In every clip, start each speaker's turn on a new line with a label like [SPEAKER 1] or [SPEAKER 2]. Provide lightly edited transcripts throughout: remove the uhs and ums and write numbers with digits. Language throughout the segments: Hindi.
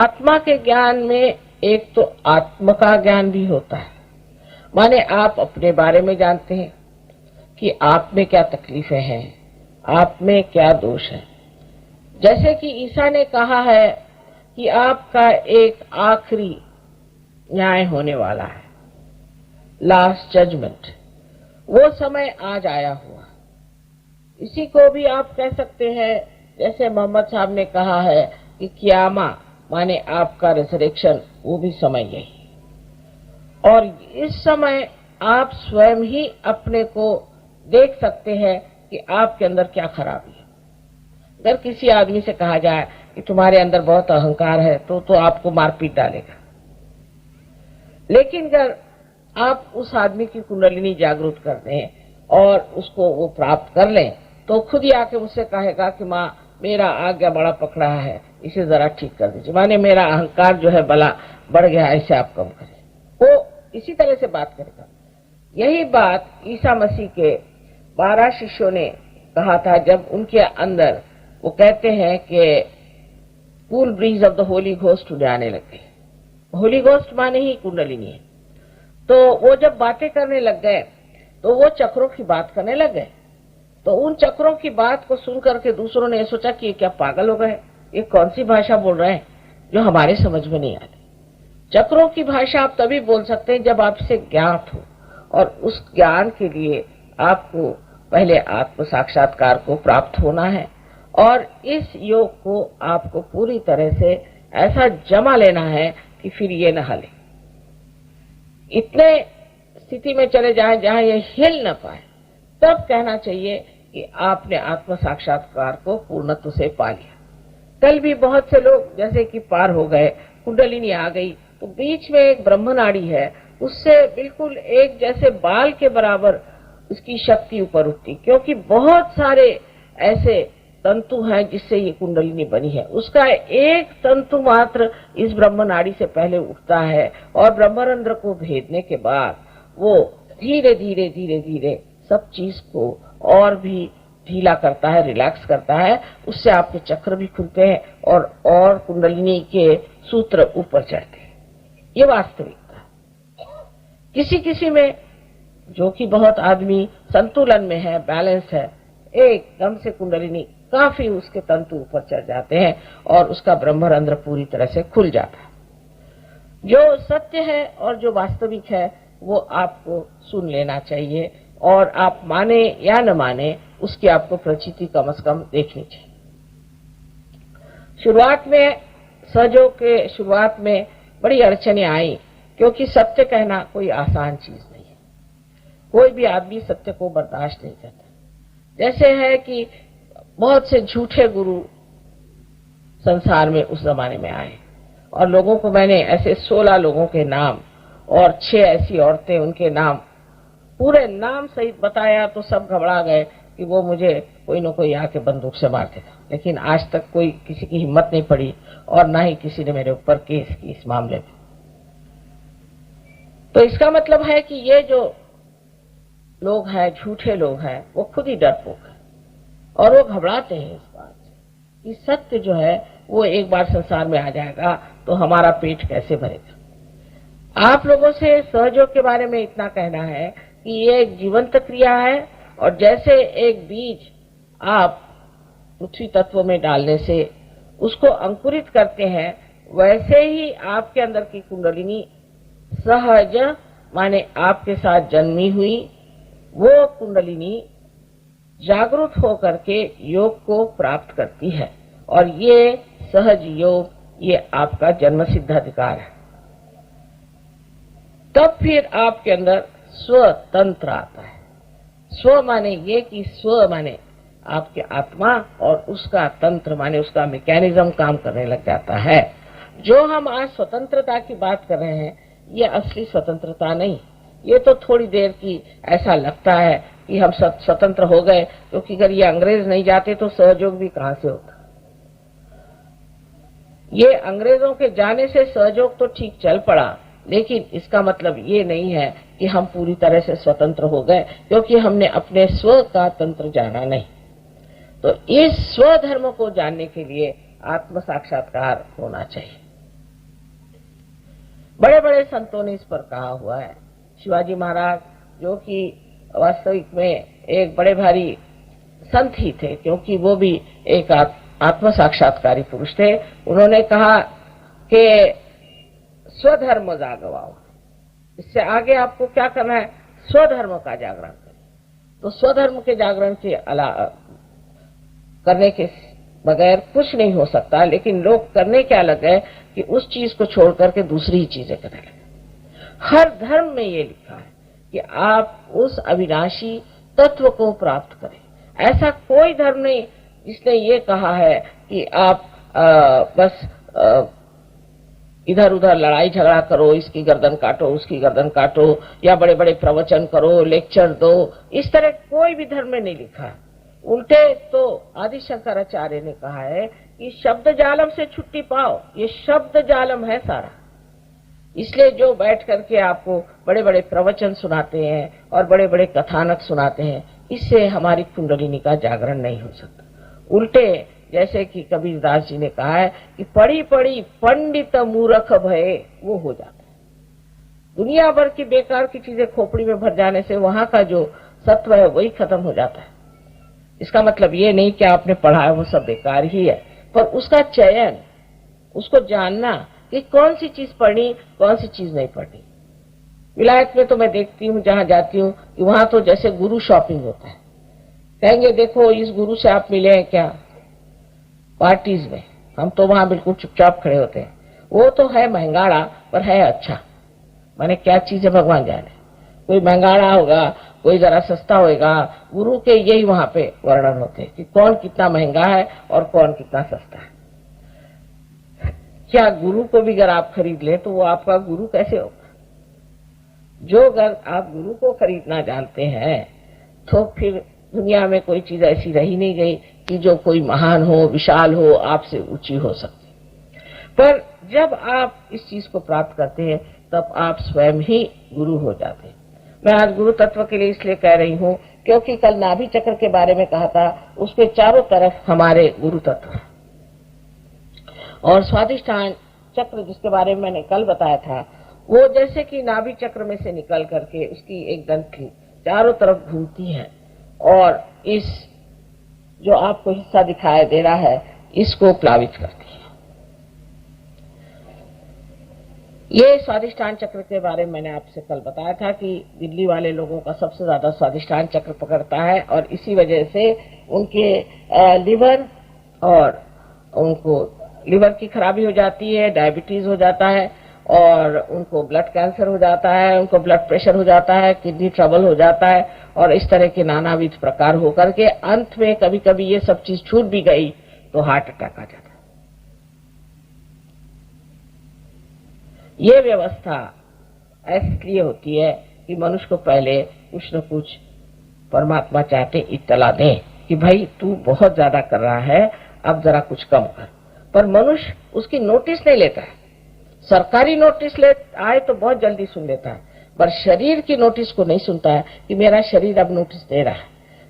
[SPEAKER 1] आत्मा के ज्ञान में एक तो आत्म का ज्ञान भी होता है, माने आप अपने बारे में जानते हैं कि आप में क्या तकलीफें हैं, आप में क्या दोष है। जैसे कि ईसा ने कहा है कि आपका एक आखिरी न्याय होने वाला है, लास्ट जजमेंट, वो समय आज आया हुआ। इसी को भी आप कह सकते हैं, जैसे मोहम्मद साहब ने कहा है कि कियामा माने आपका रिजरेक्शन, वो भी समय यही। और इस समय आप स्वयं ही अपने को देख सकते हैं कि आपके अंदर क्या खराबी है। अगर किसी आदमी से कहा जाए कि तुम्हारे अंदर बहुत अहंकार है तो आपको मारपीट डालेगा, लेकिन अगर आप उस आदमी की कुंडलिनी जागृत कर दें और उसको वो प्राप्त कर लें तो खुद ही आके मुझसे कहेगा कि माँ मेरा आज्ञा बड़ा पकड़ा है, इसे जरा ठीक कर दीजिए, माने मेरा अहंकार जो है बला बढ़ गया, ऐसे आप कम करें। वो इसी तरह से बात करेगा। यही बात ईसा मसीह के 12 शिष्यों ने कहा था जब उनके अंदर वो कहते हैं कि cool bridge of the Holi ghost उड़ाने लगे। होली घोस्ट माने ही कुंडलिनी है। तो वो जब बातें करने लग गए तो वो चक्रों की बात करने लग गए। तो उन चक्रों की बात को सुनकर के दूसरों ने सोचा कि ये क्या पागल हो गए, ये कौन सी भाषा बोल रहे हैं जो हमारे समझ में नहीं आती। चक्रों की भाषा आप तभी बोल सकते हैं जब आपसे ज्ञात हो, और उस ज्ञान के लिए आपको पहले आत्म साक्षात्कार को प्राप्त होना है, और इस योग को आपको पूरी तरह से ऐसा जमा लेना है कि फिर ये न हिले। इतने स्थिति में चले जाए जहां ये हिल न पाए, तब कहना चाहिए कि आपने आत्म साक्षात्कार को पूर्णत्व से पा लिया। कल भी बहुत से लोग जैसे कि पार हो गए, कुंडलिनी आ गई, तो बीच में एक ब्रह्म नाड़ी है, उससे बिल्कुल एक जैसे बाल के बराबर उसकी शक्ति ऊपर उठती, क्योंकि बहुत सारे ऐसे तंतु हैं जिससे ये कुंडलिनी बनी है। उसका एक तंतु मात्र इस ब्रह्म नाड़ी से पहले उठता है और ब्रह्मरंध्र को भेदने के बाद वो धीरे धीरे धीरे धीरे सब चीज को और भी ढीला करता है, रिलैक्स करता है। उससे आपके चक्र भी खुलते हैं और कुंडलिनी के सूत्र ऊपर चढ़ते हैं। ये वास्तविकता। किसी किसी में जो कि बहुत आदमी संतुलन में है, बैलेंस है, एकदम से कुंडलिनी काफी उसके तंतु ऊपर चढ़ जाते हैं और उसका ब्रह्मरंध्र पूरी तरह से खुल जाता है। जो सत्य है और जो वास्तविक है वो आपको सुन लेना चाहिए, और आप माने या न माने उसकी आपको प्रचिति कम से कम देखनी चाहिए। शुरुआत में सहयोग के शुरुआत में बड़ी अड़चनें आई, क्योंकि सत्य कहना कोई आसान चीज नहीं है। कोई भी आदमी सत्य को बर्दाश्त नहीं करता। जैसे है कि बहुत से झूठे गुरु संसार में उस जमाने में आए, और लोगों को मैंने ऐसे 16 लोगों के नाम और 6 ऐसी औरतें, उनके नाम पूरे नाम सहित बताया तो सब घबरा गए कि वो मुझे कोई न कोई आके बंदूक से मार देगा। लेकिन आज तक कोई किसी की हिम्मत नहीं पड़ी और ना ही किसी ने मेरे ऊपर केस की इस मामले में। तो इसका मतलब है कि ये जो लोग हैं, झूठे लोग हैं, वो खुद ही डरपोक है और वो घबराते हैं इस बात से कि सत्य जो है वो एक बार संसार में आ जाएगा तो हमारा पेट कैसे भरेगा। आप लोगों से सहयोग के बारे में इतना कहना है कि ये एक जीवंत क्रिया है, और जैसे एक बीज आप पृथ्वी तत्व में डालने से उसको अंकुरित करते हैं, वैसे ही आपके अंदर की कुंडलिनी सहज माने आपके साथ जन्मी हुई वो कुंडलिनी जागरूक होकर के योग को प्राप्त करती है, और ये सहज योग ये आपका जन्म सिद्ध अधिकार है। तब फिर आपके अंदर स्वतंत्र आता है। स्व माने ये कि स्व माने आपके आत्मा, और उसका तंत्र माने उसका मैकेनिज्म काम करने लग जाता है। जो हम आज स्वतंत्रता की बात कर रहे हैं ये असली स्वतंत्रता नहीं, ये तो थोड़ी देर की ऐसा लगता है कि हम स्वतंत्र हो गए, क्योंकि अगर ये अंग्रेज नहीं जाते तो सहयोग भी कहां से होता। ये अंग्रेजों के जाने से सहयोग तो ठीक चल पड़ा, लेकिन इसका मतलब ये नहीं है कि हम पूरी तरह से स्वतंत्र हो गए, क्योंकि हमने अपने स्व का तंत्र जाना नहीं। तो इस स्वधर्म को जानने के लिए आत्म साक्षात्कार होना चाहिए। बड़े बड़े संतों ने इस पर कहा हुआ है। शिवाजी महाराज, जो कि वास्तविक में एक बड़े भारी संत ही थे, क्योंकि वो भी एक आत्म साक्षात्कारी पुरुष थे, उन्होंने कहा कि स्वधर्म जागवाओ। इससे आगे आपको क्या करना है? स्वधर्म का जागरण करें। तो स्वधर्म के जागरण के करने के बगैर कुछ नहीं हो सकता, लेकिन लोग करने क्या लगे कि उस चीज को छोड़ करके दूसरी चीजें करने लगे। हर धर्म में ये लिखा है कि आप उस अविनाशी तत्व को प्राप्त करें। ऐसा कोई धर्म नहीं जिसने ये कहा है कि आप बस इधर उधर लड़ाई झगड़ा करो, इसकी गर्दन काटो, उसकी गर्दन काटो, या बड़े बड़े प्रवचन करो, लेक्चर दो। इस तरह कोई भी धर्म में नहीं लिखा है। उल्टे तो आदि शंकराचार्य ने कहा है कि शब्द जालम से छुट्टी पाओ। ये शब्द जालम है सारा। इसलिए जो बैठ करके आपको बड़े बड़े प्रवचन सुनाते हैं और बड़े बड़े कथानक सुनाते हैं, इससे हमारी कुंडलिनी का जागरण नहीं हो सकता। उल्टे जैसे कि कबीरदास जी ने कहा है कि पढ़ी पढ़ी पंडित मूर्ख भये, वो हो जाता है। दुनिया भर की बेकार की चीजें खोपड़ी में भर जाने से वहां का जो सत्व है वही खत्म हो जाता है। इसका मतलब ये नहीं कि आपने पढ़ा है वो सब बेकार ही है, पर उसका चयन, उसको जानना कि कौन सी चीज पढ़नी, कौन सी चीज नहीं पढ़नी। विलायत में तो मैं देखती हूँ, जहां जाती हूँ, कि वहां तो जैसे गुरु शॉपिंग होता है। कहेंगे देखो इस गुरु से आप मिले हैं क्या? पार्टीज में हम तो वहां बिल्कुल चुपचाप खड़े होते हैं। वो तो है महंगाड़ा, पर है अच्छा। माने क्या चीज है भगवान जाने। कोई महंगाड़ा होगा, कोई जरा सस्ता होगा। गुरु के यही वहां पे वर्णन होते हैं कि कौन कितना महंगा है और कौन कितना सस्ता है। क्या गुरु को भी अगर आप खरीद ले तो वो आपका गुरु कैसे होगा? जो अगर आप गुरु को खरीदना जानते हैं तो फिर दुनिया में कोई चीज ऐसी रही नहीं गई कि जो कोई महान हो, विशाल हो, आपसे ऊंची हो सकती। पर जब आप इस चीज को प्राप्त करते हैं तब आप स्वयं ही गुरु हो जाते हैं। मैं आज गुरु तत्व के लिए इसलिए कह रही हूँ क्योंकि कल नाभि चक्र के बारे में कहा था, उसके चारों तरफ हमारे गुरु तत्व है। और स्वादिष्ठान चक्र जिसके बारे में मैंने कल बताया था, वो जैसे कि नाभि चक्र में से निकल करके उसकी एक ग्रंथि चारों तरफ घूमती है और इस जो आपको हिस्सा दिखाई दे रहा है इसको प्लावित करती है। ये स्वादिष्ठान चक्र के बारे में मैंने आपसे कल बताया था कि दिल्ली वाले लोगों का सबसे ज्यादा स्वादिष्ठान चक्र पकड़ता है और इसी वजह से उनके लिवर और उनको लिवर की खराबी हो जाती है, डायबिटीज हो जाता है और उनको ब्लड कैंसर हो जाता है, उनको ब्लड प्रेशर हो जाता है, किडनी ट्रबल हो जाता है और इस तरह के नानाविध प्रकार होकर के अंत में कभी कभी ये सब चीज छूट भी गई तो हार्ट अटैक आ जाता है। ये व्यवस्था इसलिए होती है कि मनुष्य को पहले कुछ न कुछ परमात्मा चाहते इत्तला दें कि भाई तू बहुत ज्यादा कर रहा है, अब जरा कुछ कम कर। पर मनुष्य उसकी नोटिस नहीं लेता है। सरकारी नोटिस ले आए तो बहुत जल्दी सुन लेता है, पर शरीर की नोटिस को नहीं सुनता है कि मेरा शरीर अब नोटिस दे रहा है।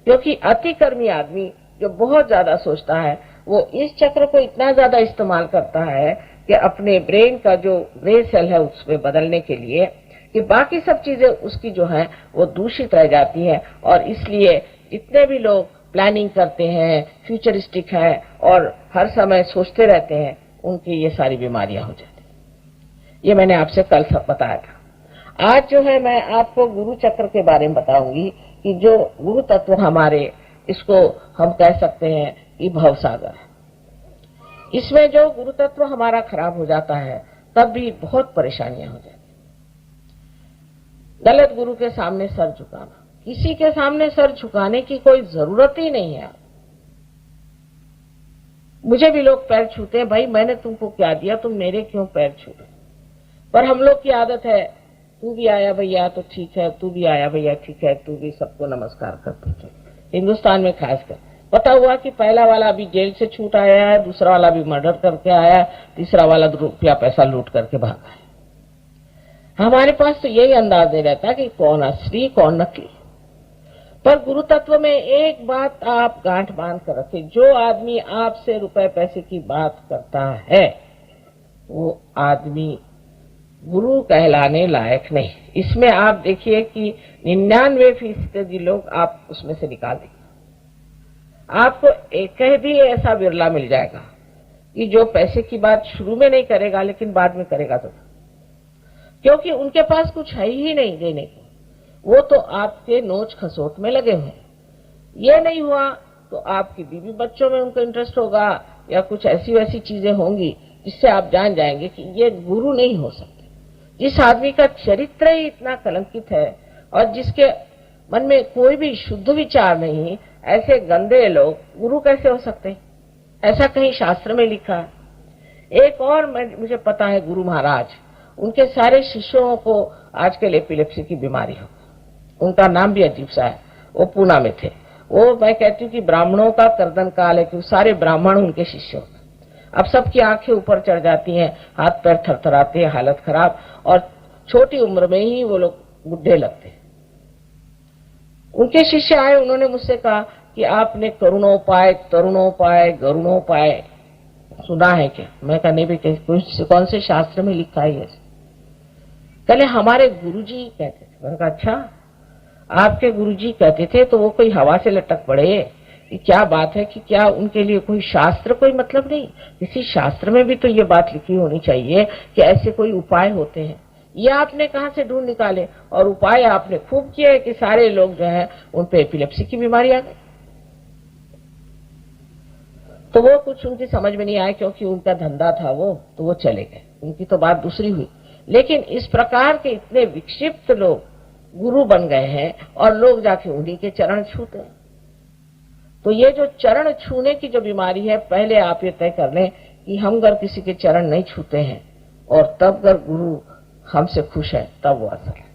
[SPEAKER 1] क्योंकि अतिकर्मी आदमी जो बहुत ज्यादा सोचता है वो इस चक्र को इतना ज्यादा इस्तेमाल करता है कि अपने ब्रेन का जो ब्रेन सेल है उसमें बदलने के लिए कि बाकी सब चीजें उसकी जो है वो दूषित रह जाती है। और इसलिए जितने भी लोग प्लानिंग करते हैं, फ्यूचरिस्टिक है और हर समय सोचते रहते हैं, उनकी ये सारी बीमारियां हो जाती हैं। ये मैंने आपसे कल सब बताया था। आज जो है मैं आपको गुरु चक्र के बारे में बताऊंगी कि जो गुरु तत्व हमारे, इसको हम कह सकते हैं कि भवसागर है। इसमें जो गुरु तत्व हमारा खराब हो जाता है तब भी बहुत परेशानियां हो जाती। गलत गुरु के सामने सर झुकाना, किसी के सामने सर झुकाने की कोई जरूरत ही नहीं है। मुझे भी लोग पैर छूते हैं, भाई मैंने तुमको क्या दिया, तुम मेरे क्यों पैर छू रहे? पर हम लोग की आदत है, तू भी आया भैया तो ठीक है, तू भी आया भैया ठीक है, तू भी सबको नमस्कार करते थे। हिंदुस्तान में खासकर पता हुआ कि पहला वाला अभी जेल से छूट आया है, दूसरा वाला भी मर्डर करके आया, तीसरा वाला रुपया पैसा लूट करके भागा है। हमारे पास तो यही अंदाज नहीं रहता कि कौन असली कौन नकली। पर गुरु तत्व में एक बात आप गांठ बांध कर रखें, जो आदमी आपसे रुपए पैसे की बात करता है वो आदमी गुरु कहलाने लायक नहीं। इसमें आप देखिए कि 99% लोग आप उसमें से निकाल देंगे। आपको एक भी ऐसा बिरला मिल जाएगा कि जो पैसे की बात शुरू में नहीं करेगा लेकिन बाद में करेगा तो, क्योंकि उनके पास कुछ है ही नहीं देने को। वो तो आपके नोच खसोट में लगे हुए। ये नहीं हुआ तो आपकी बीवी बच्चों में उनका इंटरेस्ट होगा या कुछ ऐसी वैसी चीजें होंगी जिससे आप जान जाएंगे कि ये गुरु नहीं हो सकते। जिस आदमी का चरित्र ही इतना कलंकित है और जिसके मन में कोई भी शुद्ध विचार नहीं, ऐसे गंदे लोग गुरु कैसे हो सकते हैं? ऐसा कहीं शास्त्र में लिखा है। एक और मुझे पता है, गुरु महाराज, उनके सारे शिष्यों को आजकल एपिलेप्सी की बीमारी हो। उनका नाम भी अजीब सा है। वो पूना में थे। वो मैं कहती हूँ कि ब्राह्मणों का कर्दन काल है, कि सारे ब्राह्मण उनके शिष्य होते। अब सबकी आंखें ऊपर चढ़ जाती हैं, हाथ पैर थरथराते हैं, हालत खराब, और छोटी उम्र में ही वो लोग बुढ़े लगते हैं। उनके शिष्य आए, उन्होंने मुझसे कहा कि आपने करुणोपाय, तरुणोपाय, गरुणोपाय सुना है क्या? मैं कहा नहीं भाई, कौन से शास्त्र में लिखा है? कहले हमारे गुरुजी कहते थे। मैंने कहा अच्छा, आपके गुरुजी कहते थे तो वो कोई हवा से लटक पड़े? क्या बात है कि क्या उनके लिए कोई शास्त्र कोई मतलब नहीं? किसी शास्त्र में भी तो ये बात लिखी होनी चाहिए कि ऐसे कोई उपाय होते हैं। ये आपने कहां से ढूंढ निकाले? और उपाय आपने खूब किए कि सारे लोग जो है उन पे एपिलेप्सी की बीमारी आ गई। तो वो कुछ उनकी समझ में नहीं आया, क्योंकि उनका धंधा था वो, तो वो चले गए। उनकी तो बात दूसरी हुई। लेकिन इस प्रकार के इतने विक्षिप्त लोग गुरु बन गए हैं और लोग जाके उन्हीं के चरण छूते हैं। तो ये जो चरण छूने की जो बीमारी है, पहले आप ये तय कर लें कि हम अगर किसी के चरण नहीं छूते हैं और तब अगर गुरु हमसे खुश है, तब वो असर है।